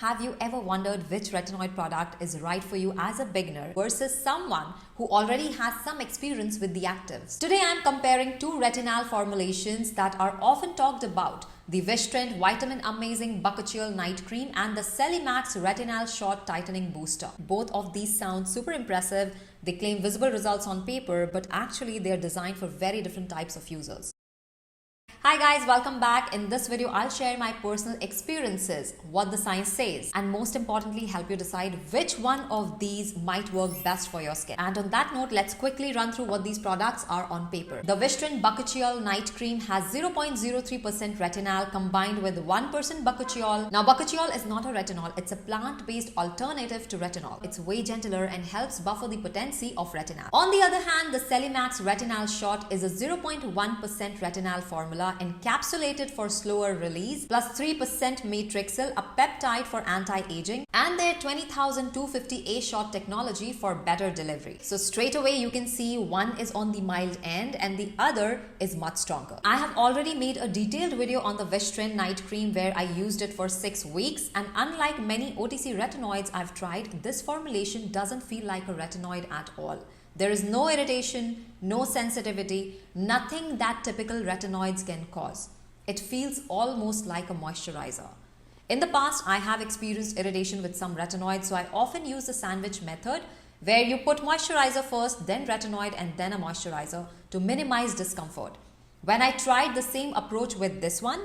Have you ever wondered which retinoid product is right for you as a beginner versus someone who already has some experience with the actives? Today I am comparing two retinol formulations that are often talked about, the Wishtrend Vitamin Amazing Bakuchiol Night Cream and the Celimax Retinal Shot Tightening Booster. Both of these sound super impressive. They claim visible results on paper, but actually they are designed for very different types of users. Hi guys, welcome back. In this video, I'll share my personal experiences, what the science says, and most importantly, help you decide which one of these might work best for your skin. And on that note, let's quickly run through what these products are on paper. The Wishtrend Bakuchiol Night Cream has 0.03% retinol combined with 1% bakuchiol. Now, bakuchiol is not a retinol, it's a plant-based alternative to retinol. It's way gentler and helps buffer the potency of retinol. On the other hand, the Celimax Retinal Shot is a 0.1% retinol formula encapsulated for slower release, plus 3% matrixyl, a peptide for anti-aging, and their 20,250A shot technology for better delivery. So straight away you can see one is on the mild end and the other is much stronger. I have already made a detailed video on the Wishtrend Night Cream where I used it for 6 weeks, and unlike many OTC retinoids I've tried, this formulation doesn't feel like a retinoid at all. There is no irritation, no sensitivity, nothing that typical retinoids can cause. It feels almost like a moisturizer. In the past, I have experienced irritation with some retinoids, so I often use the sandwich method where you put moisturizer first, then retinoid, and then a moisturizer to minimize discomfort. When I tried the same approach with this one,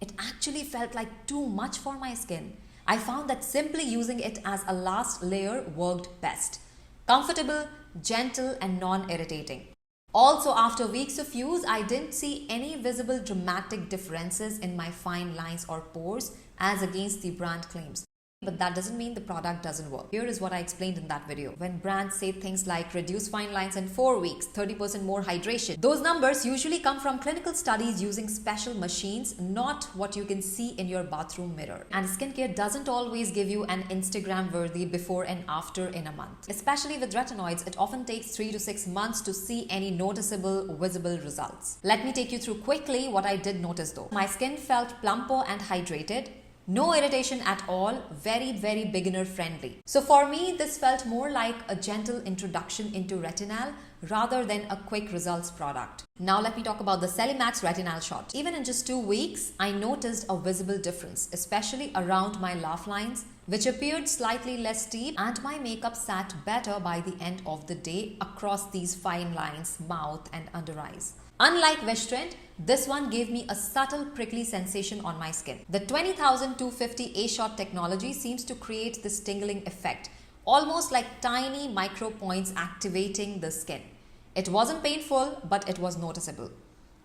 it actually felt like too much for my skin. I found that simply using it as a last layer worked best. Comfortable, gentle, and non-irritating. Also, after weeks of use, I didn't see any visible dramatic differences in my fine lines or pores as against the brand claims. But that doesn't mean the product doesn't work. Here is what I explained in that video. When brands say things like reduce fine lines in 4 weeks, 30% more hydration, those numbers usually come from clinical studies using special machines, not what you can see in your bathroom mirror. And skincare doesn't always give you an Instagram-worthy before and after in a month. Especially with retinoids, it often takes 3 to 6 months to see any noticeable, visible results. Let me take you through quickly what I did notice though. My skin felt plumper and hydrated. No irritation at all, very beginner friendly. So for me, this felt more like a gentle introduction into retinol rather than a quick results product. Now let me talk about the Celimax Retinal Shot. Even in just 2 weeks, I noticed a visible difference, especially around my laugh lines, which appeared slightly less steep, and my makeup sat better by the end of the day across these fine lines, mouth and under eyes. Unlike Wishtrend, this one gave me a subtle prickly sensation on my skin. The 20,250A shot technology seems to create this tingling effect, almost like tiny micro points activating the skin. It wasn't painful, but it was noticeable.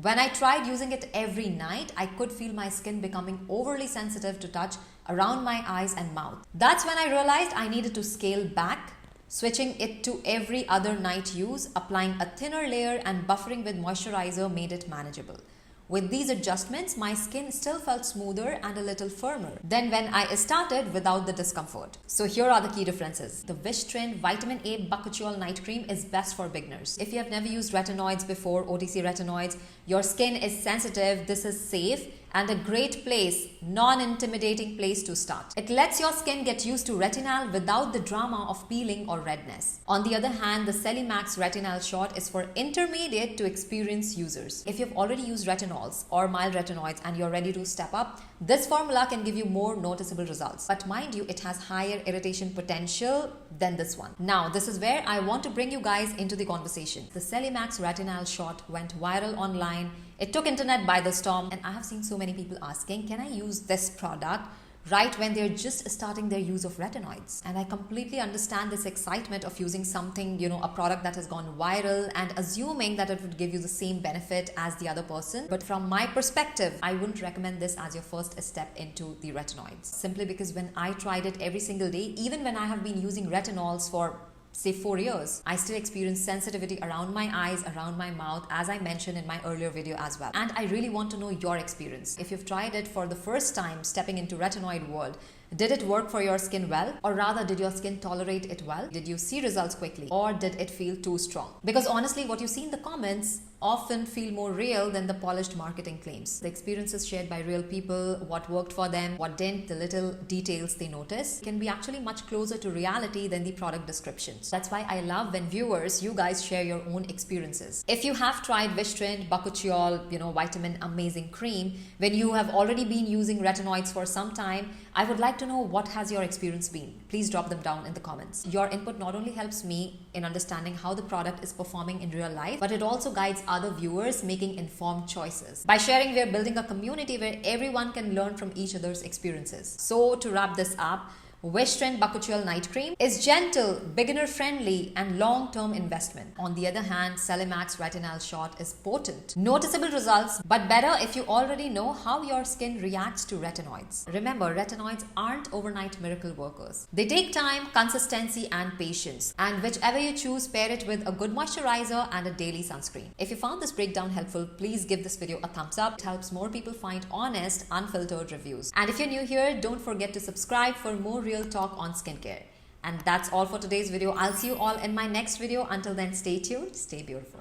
When I tried using it every night, I could feel my skin becoming overly sensitive to touch around my eyes and mouth. That's when I realized I needed to scale back, switching it to every other night use, applying a thinner layer and buffering with moisturizer made it manageable. With these adjustments, my skin still felt smoother and a little firmer than when I started without the discomfort. So here are the key differences. The Wishtrend Vitamin A Bakuchiol Night Cream is best for beginners. If you have never used retinoids before, OTC retinoids, your skin is sensitive, this is safe and a great place, non-intimidating place to start. It lets your skin get used to retinol without the drama of peeling or redness. On the other hand, the Celimax Retinal Shot is for intermediate to experienced users. If you've already used retinols or mild retinoids and you're ready to step up, this formula can give you more noticeable results. But mind you, it has higher irritation potential than this one. Now, this is where I want to bring you guys into the conversation. The Celimax Retinal Shot went viral online. It took internet by the storm, and I have seen so many people asking, can I use this product right when they're just starting their use of retinoids? And I completely understand this excitement of using something, a product that has gone viral and assuming that it would give you the same benefit as the other person. But from my perspective, I wouldn't recommend this as your first step into the retinoids. Simply because when I tried it every single day, even when I have been using retinols for say 4 years, I still experience sensitivity around my eyes, around my mouth, as I mentioned in my earlier video as well. And I really want to know your experience. If you've tried it for the first time stepping into retinoid world, did it work for your skin well? Or rather, did your skin tolerate it well? Did you see results quickly? Or did it feel too strong? Because honestly, what you see in the comments often feel more real than the polished marketing claims. The experiences shared by real people, what worked for them, what didn't, the little details they notice, can be actually much closer to reality than the product descriptions. That's why I love when viewers, you guys share your own experiences. If you have tried Wishtrend Bakuchiol, Vitamin Amazing Cream, when you have already been using retinoids for some time, I would like to know what has your experience been. Please drop them down in the comments. Your input not only helps me in understanding how the product is performing in real life, but it also guides other viewers making informed choices. By sharing, we are building a community where everyone can learn from each other's experiences. So to wrap this up, Wishtrend Bakuchiol Night Cream is gentle, beginner-friendly and long-term investment. On the other hand, Celimax Retinal Shot is potent. Noticeable results, but better if you already know how your skin reacts to retinoids. Remember, retinoids aren't overnight miracle workers. They take time, consistency and patience. And whichever you choose, pair it with a good moisturizer and a daily sunscreen. If you found this breakdown helpful, please give this video a thumbs up. It helps more people find honest, unfiltered reviews. And if you're new here, don't forget to subscribe for more real talk on skincare. And that's all for today's video. I'll see you all in my next video. Until then, stay tuned, stay beautiful.